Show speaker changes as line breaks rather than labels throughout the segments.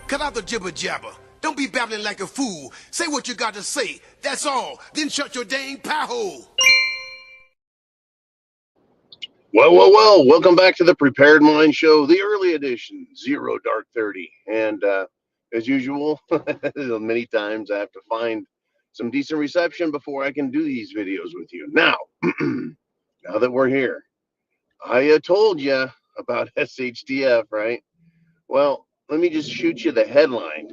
Cut out the jibber jabber. Don't be babbling like a fool. Say what you got to say. That's all. Then shut your dang pie hole.
Well. Welcome back to the Prepared Mind Show, the early edition, 0 Dark 30. And as usual, many times I have to find some decent reception before I can do these videos with you. Now, now that we're here, I told you about SHTF, right? Well, let me just shoot you the headline.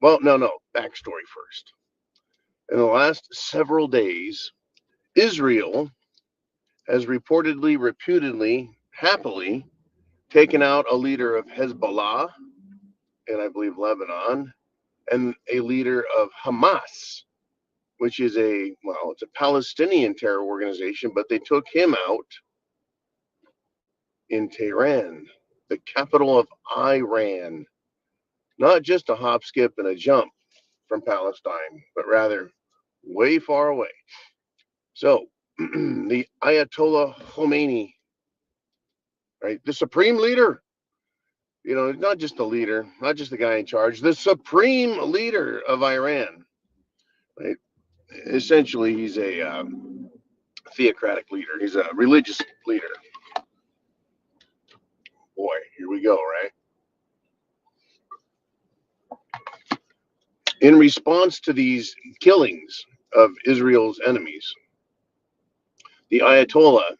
Well, no, backstory first. In the last several days, Israel has reportedly, reputedly, happily taken out a leader of Hezbollah, and I believe Lebanon, and a leader of Hamas, which is it's a Palestinian terror organization, but they took him out in Tehran, the capital of Iran. Not just a hop, skip, and a jump from Palestine, but rather way far away. So the Ayatollah Khomeini, right, the supreme leader, not just the leader, not just the guy in charge, the supreme leader of Iran, right? Essentially, he's a theocratic leader. He's a religious leader. Boy, here we go, right? In response to these killings of Israel's enemies, the Ayatollah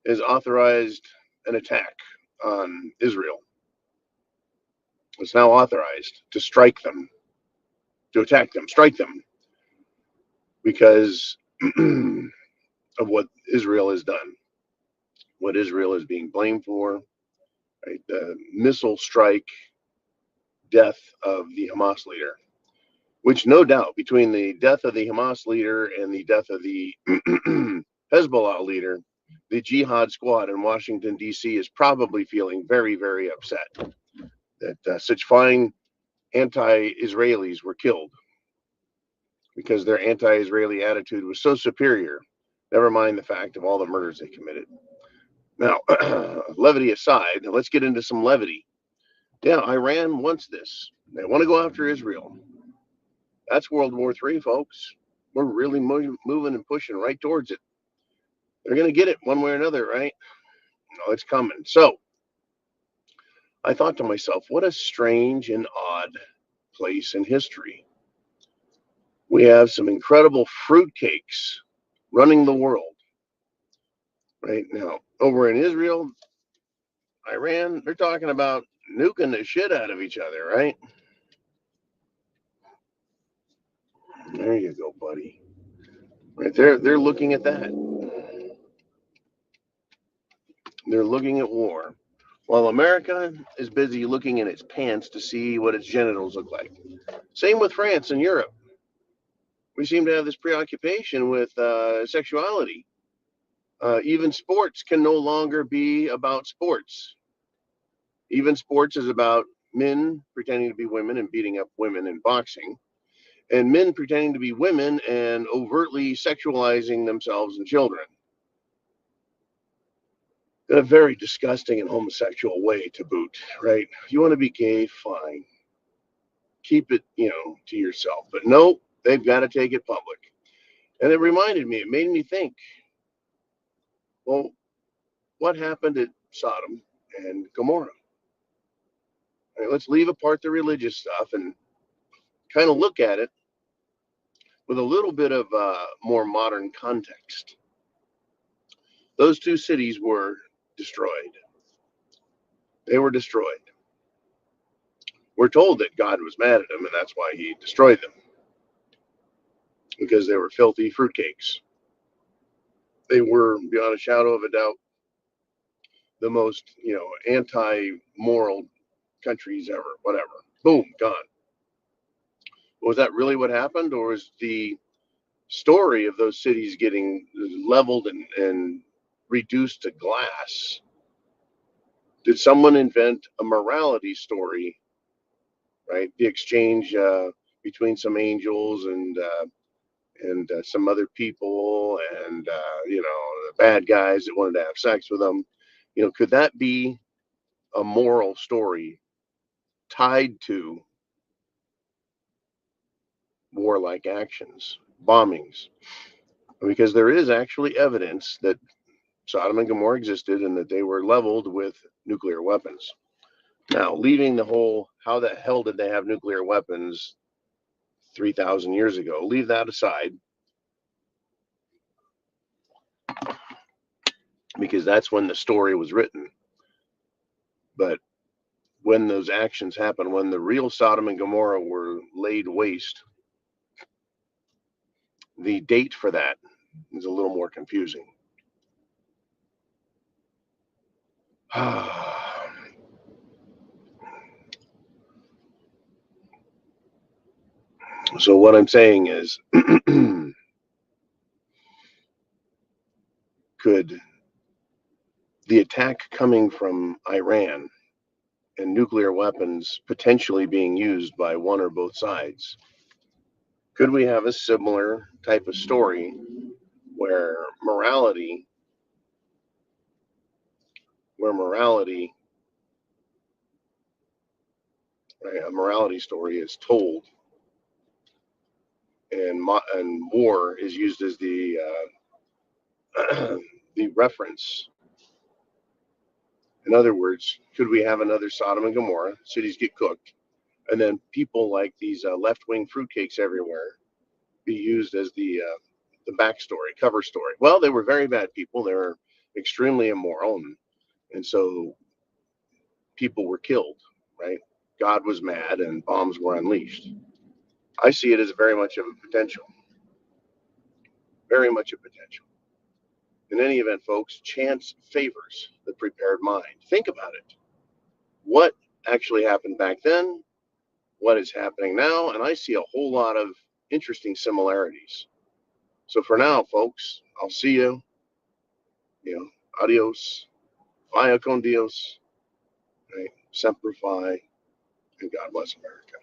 has authorized an attack on Israel. It's now authorized to strike them, to attack them, strike them, because of what Israel has done, what Israel is being blamed for, right? The missile strike, death of the Hamas leader, which no doubt between the death of the Hamas leader and the death of the Hezbollah leader, the jihad squad in Washington, D.C. is probably feeling very, very upset that such fine anti-Israelis were killed because their anti-Israeli attitude was so superior, never mind the fact of all the murders they committed. Now, levity aside, let's get into some levity. Yeah, Iran wants this. They want to go after Israel. That's World War III, folks. We're really moving and pushing right towards it. They're going to get it one way or another, right? No, it's coming. So I thought to myself, what a strange and odd place in history. We have some incredible fruitcakes running the world. Right now, over in Israel, Iran, they're talking about nuking the shit out of each other, right? There you go, buddy. Right there, they're looking at that. They're looking at war. While America is busy looking in its pants to see what its genitals look like. Same with France and Europe. We seem to have this preoccupation with sexuality. Even sports can no longer be about sports. Even sports is about men pretending to be women and beating up women in boxing, and men pretending to be women and overtly sexualizing themselves and children. In a very disgusting and homosexual way to boot, right? If you want to be gay, fine. Keep it, to yourself. But no, they've got to take it public. And it made me think, well, what happened at Sodom and Gomorrah? Right, let's leave apart the religious stuff and kind of look at it with a little bit of more modern context. Those two cities were destroyed. They were destroyed. We're told that God was mad at them, and that's why he destroyed them. Because they were filthy fruitcakes. They were, beyond a shadow of a doubt, the most, anti-moral countries ever, whatever. Boom, gone. Was that really what happened, or was the story of those cities getting leveled and reduced to glass? Did someone invent a morality story right? The exchange between some angels and some other people, and the bad guys that wanted to have sex with them. Could that be a moral story tied to warlike actions, bombings? Because there is actually evidence that Sodom and Gomorrah existed and that they were leveled with nuclear weapons. Now, leaving the whole, how the hell did they have nuclear weapons 3,000 years ago? Leave that aside, because that's when the story was written. But when those actions happened, when the real Sodom and Gomorrah were laid waste, the date for that is a little more confusing. So what I'm saying is, could the attack coming from Iran and nuclear weapons potentially being used by one or both sides, could we have a similar type of story where morality, right, a morality story is told, and war is used as the the reference? In other words, could we have another Sodom and Gomorrah? Cities get cooked, and then people like these left-wing fruitcakes everywhere be used as the backstory, cover story. Well, they were very bad people. They were extremely immoral, and so people were killed, right? God was mad, and bombs were unleashed. I see it as very much of a potential, very much a potential. In any event, folks, chance favors the prepared mind. Think about it. What actually happened back then? What is happening now? And I see a whole lot of interesting similarities. So for now, folks, I'll see you. Adios, vaya con Dios, right? Semper Fi, and God bless America.